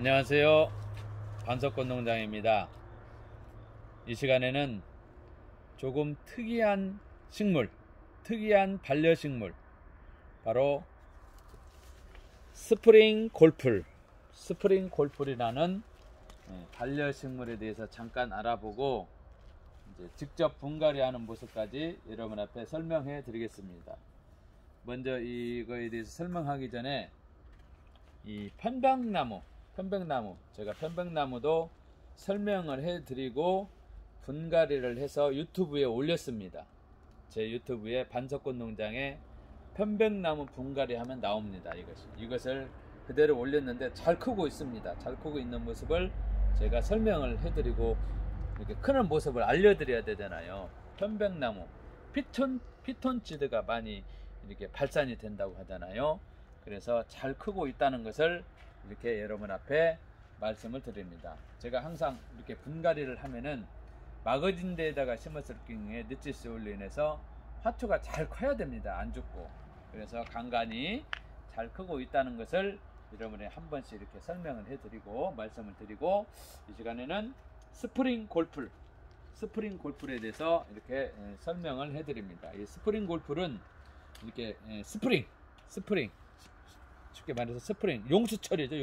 안녕하세요. 반석꽃 농장입니다. 이 시간에는 조금 특이한 식물, 특이한 반려식물, 바로 스프링 골풀이라는 반려식물에 대해서 잠깐 알아보고 이제 직접 분갈이하는 모습까지 여러분 앞에 설명해 드리겠습니다. 먼저 이거에 대해서 설명하기 전에 이 편백나무, 제가 편백나무도 설명을 해 드리고 분갈이를 해서 유튜브에 올렸습니다. 제 유튜브에 반석꽃 농장에 편백나무 분갈이 하면 나옵니다. 이것을 그대로 올렸는데 잘 크고 있습니다. 잘 크고 있는 모습을 제가 설명을 해 드리고 이렇게 크는 모습을 알려드려야 되잖아요. 편백나무, 피톤치드가 많이 이렇게 발산이 된다고 하잖아요. 그래서 잘 크고 있다는 것을 이렇게 여러분 앞에 말씀을 드립니다. 제가 항상 이렇게 분갈이를 하면은 마거진 데에다가 심었을 경우에 늦지수로 인해서 화초가 잘 커야 됩니다. 안 죽고. 그래서 간간히 잘 크고 있다는 것을 여러분에 한 번씩 이렇게 설명을 해드리고 말씀을 드리고, 이 시간에는 스프링 골풀에 대해서 이렇게 설명을 해드립니다. 이 스프링 골풀은 이렇게 스프링 쉽게 말해서 스프링, 용수철이죠.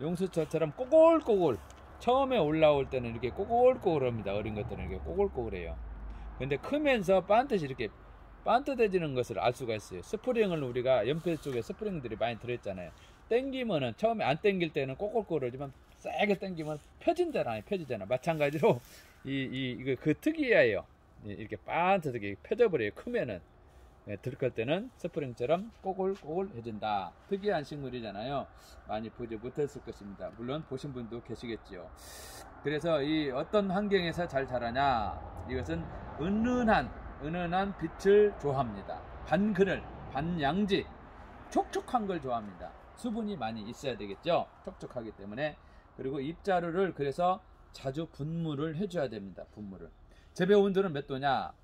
용수철처럼 꼬골꼬골, 처음에 올라올 때는 이렇게 꼬골꼬골합니다. 어린 것들은 이렇게 꼬골꼬골해요. 근데 크면서 반듯이 이렇게 반듯해지는 것을 알 수가 있어요. 스프링을 우리가 연필 쪽에 스프링들이 많이 들어있잖아요. 당기면은 처음에 안 당길 때는 꼬골꼬골하지만 세게 당기면 펴지잖아. 마찬가지로 이거 그 특이해요. 이렇게 반듯하게 펴져버려요. 크면은. 들어갈 때는 스프링처럼 꼬골꼬골해진다. 특이한 식물이잖아요. 많이 보지 못했을 것입니다. 물론 보신 분도 계시겠지요. 그래서 이 어떤 환경에서 잘 자라냐, 이것은 은은한 빛을 좋아합니다. 반그늘, 반양지, 촉촉한 걸 좋아합니다. 수분이 많이 있어야 되겠죠. 촉촉하기 때문에. 그리고 잎자루를 그래서 자주 분무를 해줘야 됩니다. 분무를. 재배 온도는 몇 도냐?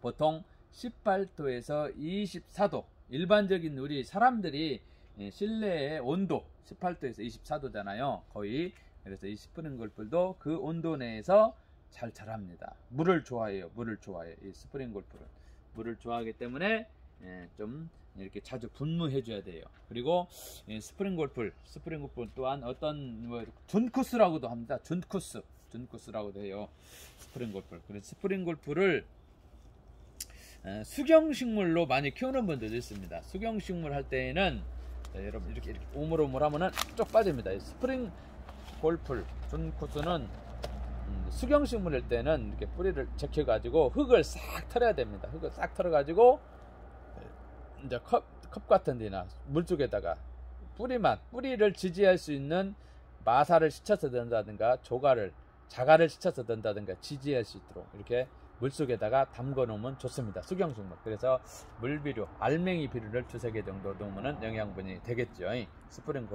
보통 18도에서 24도. 일반적인 우리 사람들이 실내의 온도 18도에서 24도잖아요. 거의. 그래서 이 스프링 골풀도 그 온도 내에서 잘 자랍니다. 물을 좋아해요. 이 스프링 골풀은 물을 좋아하기 때문에 좀 이렇게 자주 분무해 줘야 돼요. 그리고 스프링 골풀 또한 어떤 둔쿠스라고도 합니다. 둔쿠스라고도 해요. 스프링 골풀. 그래서 스프링 골풀을 수경식물로 많이 키우는 분들도 있습니다. 수경식물 할 때에는 여러분 이렇게 오물오물 하면은 쭉 빠집니다. 스프링 골풀, 둔쿠스는 수경식물 할 때는 이렇게 뿌리를 제껴 가지고 흙을 싹 털어야 됩니다. 흙을 싹 털어 가지고 이제 컵 같은 데나 물 쪽에다가 뿌리를 지지할 수 있는 마사를 씻어서 든다든가 자갈을 씻어서 든다든가 지지할 수 있도록 이렇게 물속에다가 담궈 놓으면 좋습니다. 수경식물. 그래서 물비료, 알맹이 비료를 2-3개 정도 넣으면 영양분이 되겠죠. 스프링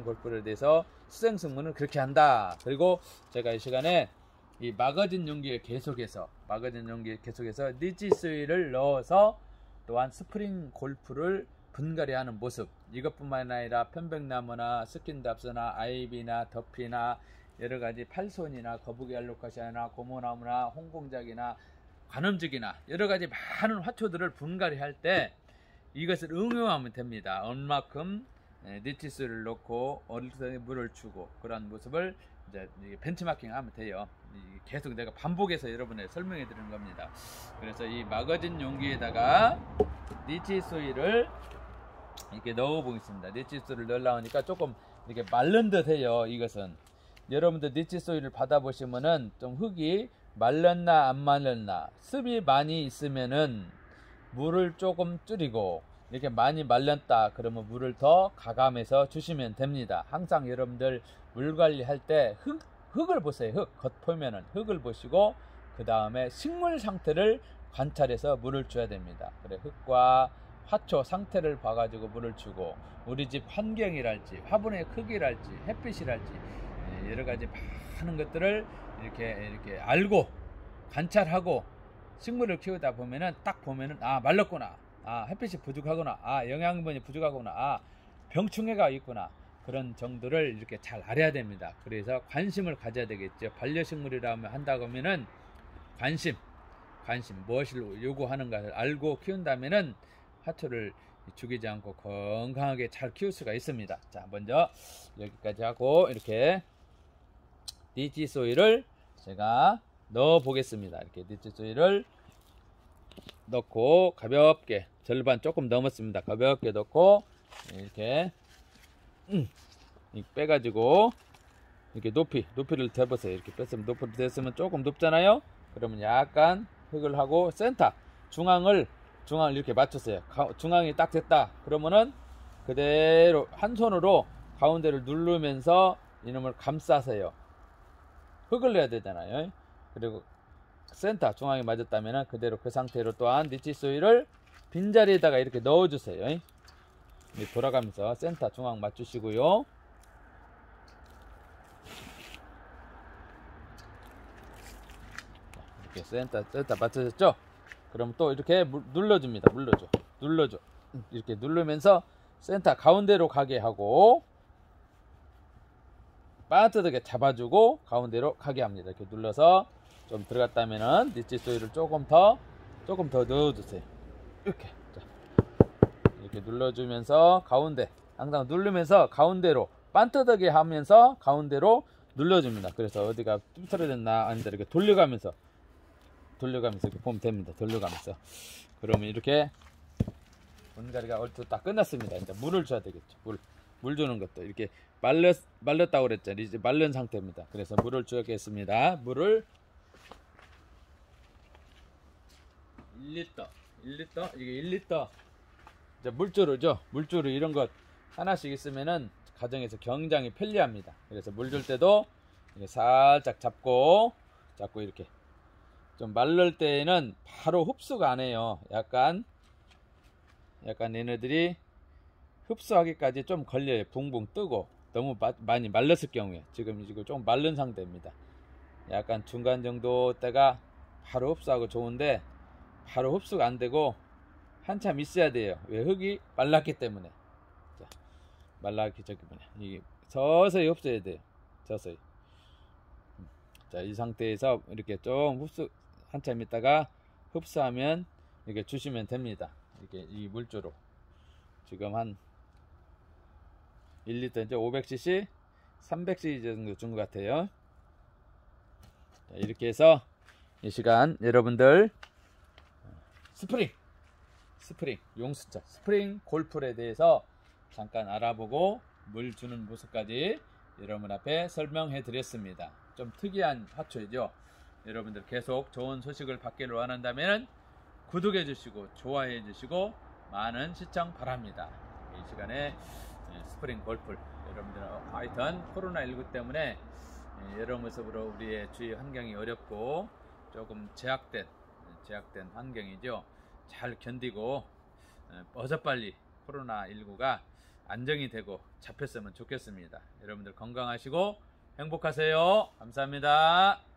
골풀에 대해서 수생식물은 그렇게 한다. 그리고 제가 이 시간에 이 마거진 용기에 계속해서 니치소일을 넣어서 또한 스프링 골풀을 분갈이하는 모습, 이것뿐만 아니라 편백나무나 스킨답스나 아이비나 더피나 여러가지 팔손이나 거북이 알로카시아나 고무나무나 홍공작이나 관음직이나 여러가지 많은 화초들을 분갈이할 때 이것을 응용하면 됩니다. 얼마큼 니치스를 넣고 어릴 때 물을 주고 그런 모습을 이제 벤치마킹 하면 돼요. 계속 내가 반복해서 여러분에 설명해 드리는 겁니다. 그래서 이 마거진 용기에다가 니치소일을 이렇게 넣어 보겠습니다. 니치소일을 넣으려니까 조금 이렇게 마른 듯 해요. 이것은 여러분들 니치소일을 받아보시면은 좀 흙이 말랐나 안 말랐나, 습이 많이 있으면은 물을 조금 줄이고, 이렇게 많이 말랐다 그러면 물을 더 가감해서 주시면 됩니다. 항상 여러분들 물 관리할 때 흙을 보세요. 겉표면은 흙을 보시고 그 다음에 식물 상태를 관찰해서 물을 줘야 됩니다. 그래, 흙과 화초 상태를 봐가지고 물을 주고, 우리 집 환경이랄지 화분의 크기랄지 햇빛이랄지 여러가지 많은 것들을 이렇게 알고 관찰하고 식물을 키우다 보면은 딱 보면은 말랐구나, 햇빛이 부족하구나, 영양분이 부족하구나, 병충해가 있구나, 그런 정도를 이렇게 잘 알아야 됩니다. 그래서 관심을 가져야 되겠죠. 반려식물이라면 한다고 하면은 관심 무엇을 요구하는가를 알고 키운다면은 화초를 죽이지 않고 건강하게 잘 키울 수가 있습니다. 자, 먼저 여기까지 하고 이렇게 니치소일을 제가 넣어 보겠습니다. 이렇게 니치소일을 넣고 가볍게 절반 조금 넘었습니다. 가볍게 넣고 이렇게 빼가지고 이렇게 높이를 대보세요. 이렇게 뺐으면 높이를 댔으면 조금 높잖아요. 그러면 약간 흙을 하고 센터 중앙을 이렇게 맞췄어요. 중앙이 딱 됐다. 그러면은 그대로 한 손으로 가운데를 누르면서 이놈을 감싸세요. 흙을 내야 되잖아요. 그리고 센터 중앙이 맞았다면 그대로 그 상태로 또한 니치소일을 빈자리에다가 이렇게 넣어주세요. 돌아가면서 센터 중앙 맞추시고요. 이렇게 센터 맞춰졌죠? 그럼 또 이렇게 눌러줍니다. 눌러줘. 이렇게 누르면서 센터 가운데로 가게 하고 빠뜨게 잡아주고 가운데로 가게 합니다. 이렇게 눌러서 좀 들어갔다면은 니치소일을 조금 더 넣어주세요. 이렇게 눌러주면서 가운데 항상 누르면서 가운데로 반뜨게 하면서 가운데로 눌러줍니다. 그래서 어디가 뚫어졌나 아니다 이렇게 돌려가면서 이렇게 보면 됩니다. 돌려가면서 그러면 이렇게 분갈이가 얼추 다 끝났습니다. 이제 물을 줘야 되겠죠. 물 주는 것도 이렇게 말렸다고 그랬잖아요. 이제 말른 상태입니다. 그래서 물을 주겠습니다. 물을 1리터 이게 1리터 이제 물주로 이런 것 하나씩 있으면은 가정에서 굉장히 편리합니다. 그래서 물 줄 때도 이렇게 살짝 잡고 이렇게 좀 마를 때에는 바로 흡수가 안 해요. 약간 얘네들이 흡수하기까지 좀 걸려요. 붕붕 뜨고 너무 많이 말랐을 경우에 지금 좀 마른 상태입니다. 약간 중간 정도 때가 바로 흡수하고 좋은데 바로 흡수가 안 되고 한참 있어야 돼요. 왜? 흙이 말랐기 때문에. 자, 말랐기 때문에 이게 서서히 흡수해야 돼요. 서서히. 자, 이 상태에서 이렇게 좀 한참 있다가 흡수하면 이렇게 주시면 됩니다. 이렇게 이 물주로 지금 한 1리터 이제 500cc 300cc 정도 준 것 같아요. 자, 이렇게 해서 이 시간 여러분들 스프링 용수철 스프링 골풀에 대해서 잠깐 알아보고 물 주는 모습까지 여러분 앞에 설명해 드렸습니다. 좀 특이한 화초이죠. 여러분들 계속 좋은 소식을 받기를 원한다면 구독해 주시고 좋아해 주시고 많은 시청 바랍니다. 이 시간에 스프링 골풀 여러분들 하여튼 코로나19 때문에 여러 모습으로 우리의 주위 환경이 어렵고 조금 제약된 환경이죠. 잘 견디고 어서빨리 코로나19가 안정이 되고 잡혔으면 좋겠습니다. 여러분들 건강하시고 행복하세요. 감사합니다.